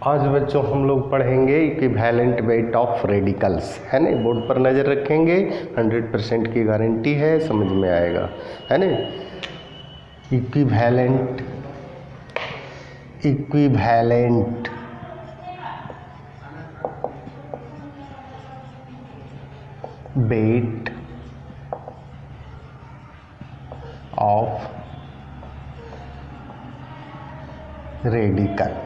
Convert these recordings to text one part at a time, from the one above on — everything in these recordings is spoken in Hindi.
आज बच्चों हम लोग पढ़ेंगे इक्विवेलेंट वेट ऑफ रेडिकल्स, है ना। बोर्ड पर नज़र रखेंगे, 100% की गारंटी है, समझ में आएगा, है ना। Equivalent weight of radical.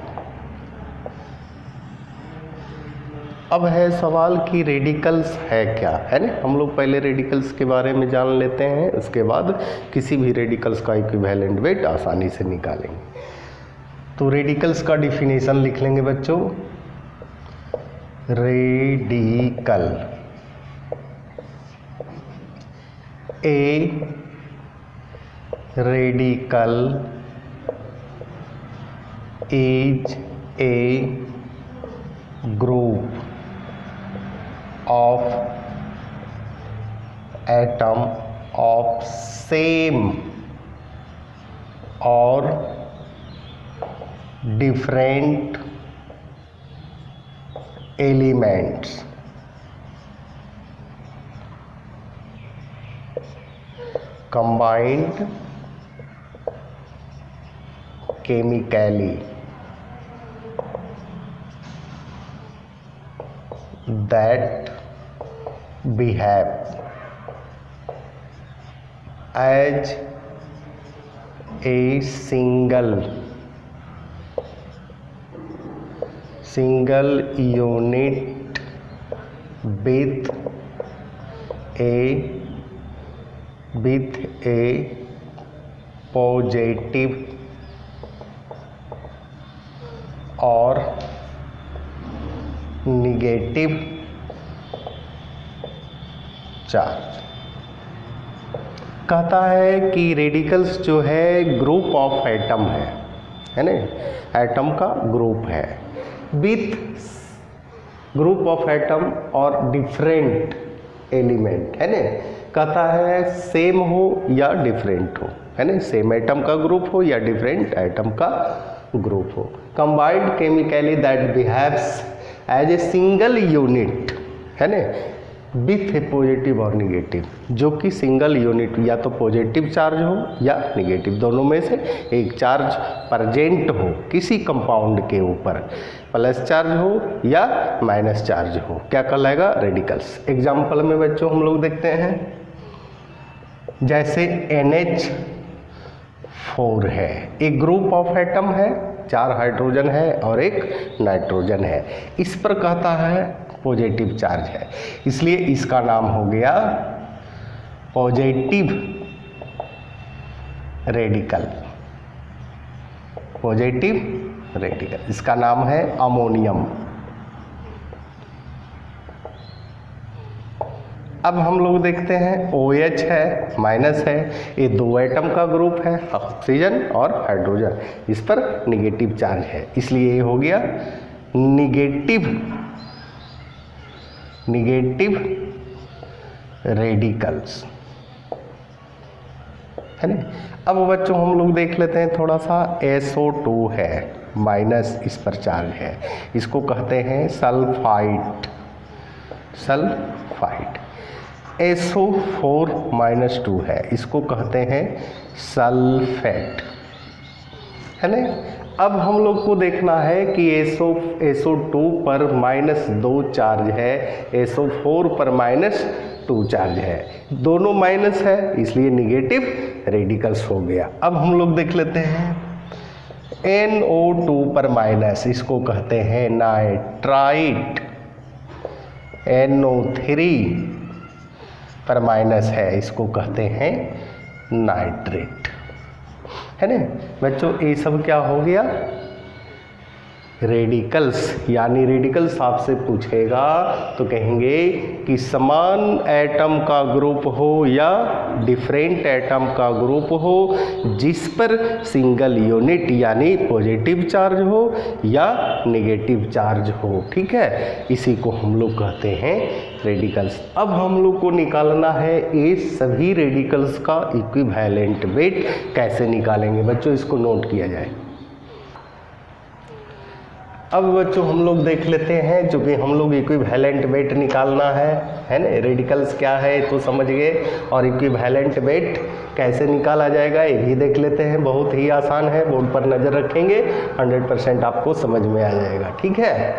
अब है सवाल कि रेडिकल्स है क्या, है ना। हम लोग पहले रेडिकल्स के बारे में जान लेते हैं, उसके बाद किसी भी रेडिकल्स का इक्विवेलेंट वेट आसानी से निकालेंगे। तो रेडिकल्स का डिफिनेशन लिख लेंगे बच्चों। Radical radical is a group of atom of same or different elements combined chemically that behave as a single unit with a positive और निगेटिव चार्ज। कहता है कि रेडिकल्स जो है ग्रुप ऑफ एटम है ना, एटम का ग्रुप है विथ ग्रुप ऑफ एटम और डिफरेंट एलिमेंट, है ना। कहता है सेम हो या डिफरेंट हो, है ना, सेम एटम का ग्रुप हो या डिफरेंट एटम का ग्रुप हो। Combined chemically that behaves as a single unit, है ना, विथ ए पॉजिटिव और निगेटिव, जो कि सिंगल यूनिट या तो पॉजिटिव चार्ज हो या निगेटिव, दोनों में से एक चार्ज प्रेजेंट हो किसी कंपाउंड के ऊपर, प्लस चार्ज हो या माइनस चार्ज हो, क्या कहलाएगा, रेडिकल्स। एग्जाम्पल में बच्चों हम लोग देखते हैं, जैसे NH4 है, एक ग्रुप ऑफ एटम है, 4 हाइड्रोजन है और 1 नाइट्रोजन है। इस पर कहता है पॉजिटिव चार्ज है, इसलिए इसका नाम हो गया पॉजिटिव रेडिकल। पॉजिटिव रेडिकल, इसका नाम है अमोनियम। अब हम लोग देखते हैं OH है, माइनस है, ये 2 एटम का ग्रुप है, ऑक्सीजन और हाइड्रोजन, इस पर निगेटिव चार्ज है, इसलिए ये हो गया निगेटिव रेडिकल्स, है ना। अब बच्चों हम लोग देख लेते हैं थोड़ा सा, SO2 है, माइनस इस पर चार्ज है, इसको कहते हैं सल्फाइड। SO4-2 है, इसको कहते हैं सल्फेट, है ना। अब हम लोग को देखना है कि SO2 पर -2 चार्ज है, SO4 पर -2 चार्ज है, दोनों माइनस है, इसलिए निगेटिव रेडिकल्स हो गया। अब हम लोग देख लेते हैं NO2 पर माइनस, इसको कहते हैं नाइट्राइट। NO3 पर माइनस है, इसको कहते हैं नाइट्रेट, है ना। बच्चों ये सब क्या हो गया, रेडिकल्स। यानी रेडिकल्स आपसे पूछेगा तो कहेंगे कि समान एटम का ग्रुप हो या डिफरेंट एटम का ग्रुप हो, जिस पर सिंगल यूनिट यानी पॉजिटिव चार्ज हो या नेगेटिव चार्ज हो, ठीक है, इसी को हम लोग कहते हैं रेडिकल्स। अब हम लोग को निकालना है ये सभी रेडिकल्स का इक्विवेलेंट वेट। कैसे निकालेंगे बच्चों, इसको नोट किया जाए। अब बच्चों हम लोग देख लेते हैं, चूँकि हम लोग इक्विवेलेंट वेट निकालना है ना। रेडिकल्स क्या है तो समझ गए, और इक्विवेलेंट वेट कैसे निकाला जाएगा ये भी देख लेते हैं। बहुत ही आसान है, बोर्ड पर नज़र रखेंगे 100% आपको समझ में आ जाएगा। ठीक है,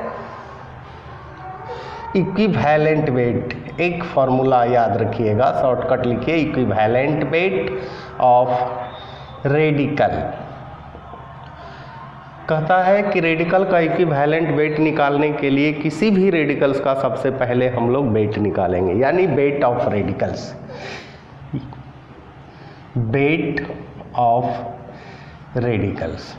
इक्विवेलेंट वेट एक फॉर्मूला याद रखिएगा, शॉर्टकट लिखिए, इक्विवेलेंट वेट ऑफ रेडिकल। कहता है कि रेडिकल का इक्विवेलेंट वेट निकालने के लिए किसी भी रेडिकल्स का सबसे पहले हम लोग वेट निकालेंगे, यानी weight of radicals, weight of radicals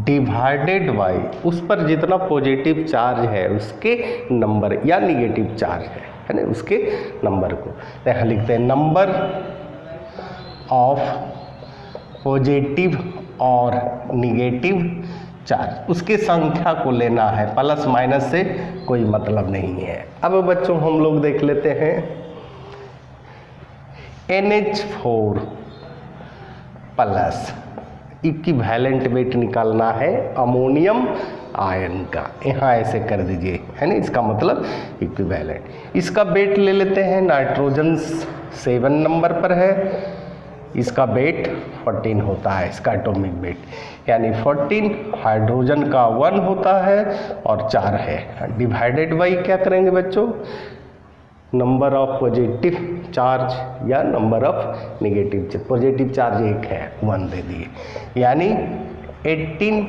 divided by उस पर जितना पॉजिटिव चार्ज है उसके नंबर या निगेटिव चार्ज है ना, उसके नंबर को यहाँ लिखते हैं नंबर ऑफ पॉजिटिव और निगेटिव चार्ज, उसकी संख्या को लेना है, प्लस माइनस से कोई मतलब नहीं है। अब बच्चों हम लोग देख लेते हैं NH4 प्लस इक्विवेलेंट वेट निकालना है अमोनियम आयन का, यहाँ ऐसे कर दीजिए है ना, इसका मतलब इक्विवेलेंट। इसका वेट ले लेते हैं, नाइट्रोजन 7 नंबर पर है, इसका वेट 14 होता है, इसका एटॉमिक वेट, यानी 14, हाइड्रोजन का 1 होता है और 4 है, डिवाइडेड बाई क्या करेंगे बच्चों, नंबर ऑफ पॉजिटिव चार्ज या number of negative charge. Positive charge 1 है, 1 दे दिए, यानी 18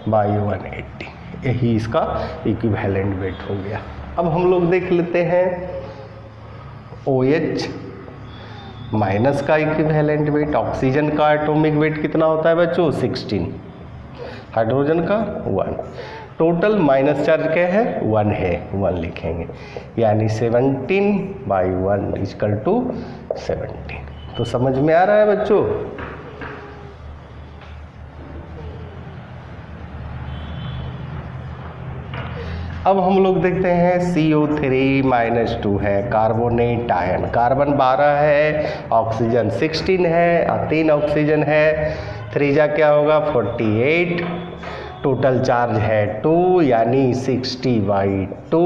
बाई 180, यही इसका इक्विवेलेंट वेट हो गया। अब हम लोग देख लेते हैं OH माइनस का इक्विवेलेंट वेट। ऑक्सीजन का एटॉमिक वेट कितना होता है बच्चों, 16, हाइड्रोजन का 1, टोटल माइनस चार्ज क्या है, 1 है, 1 लिखेंगे, यानी 17 बाई 1 इक्वल टू 17। तो समझ में आ रहा है बच्चों। अब हम लोग देखते हैं CO3 - 2 है, कार्बोनेट आयन, कार्बन 12 है, ऑक्सीजन 16 है, 3 ऑक्सीजन है, 3 जा क्या होगा 48, टोटल चार्ज है 2, यानी 60 बाई 2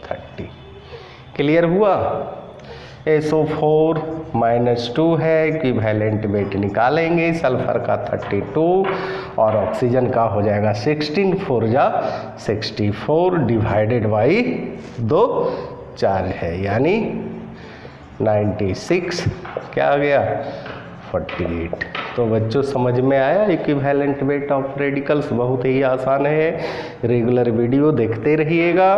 30। क्लियर हुआ। SO4 - 2 है, इक्विवेलेंट वेट निकालेंगे, सल्फर का 32 और ऑक्सीजन का हो जाएगा 16, 4 जा 64, डिवाइडेड बाई 2 चार्ज है, यानी 96 क्या आ गया 48। तो बच्चों समझ में आया, इक्विवेलेंट वेट ऑफ रेडिकल्स बहुत ही आसान है। रेगुलर वीडियो देखते रहिएगा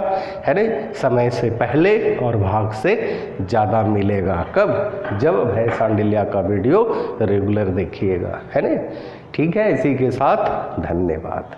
है ना, समय से पहले और भाग से ज़्यादा मिलेगा। कब, जब भैंस सांडिल्या का वीडियो रेगुलर देखिएगा है ना। ठीक है, इसी के साथ धन्यवाद।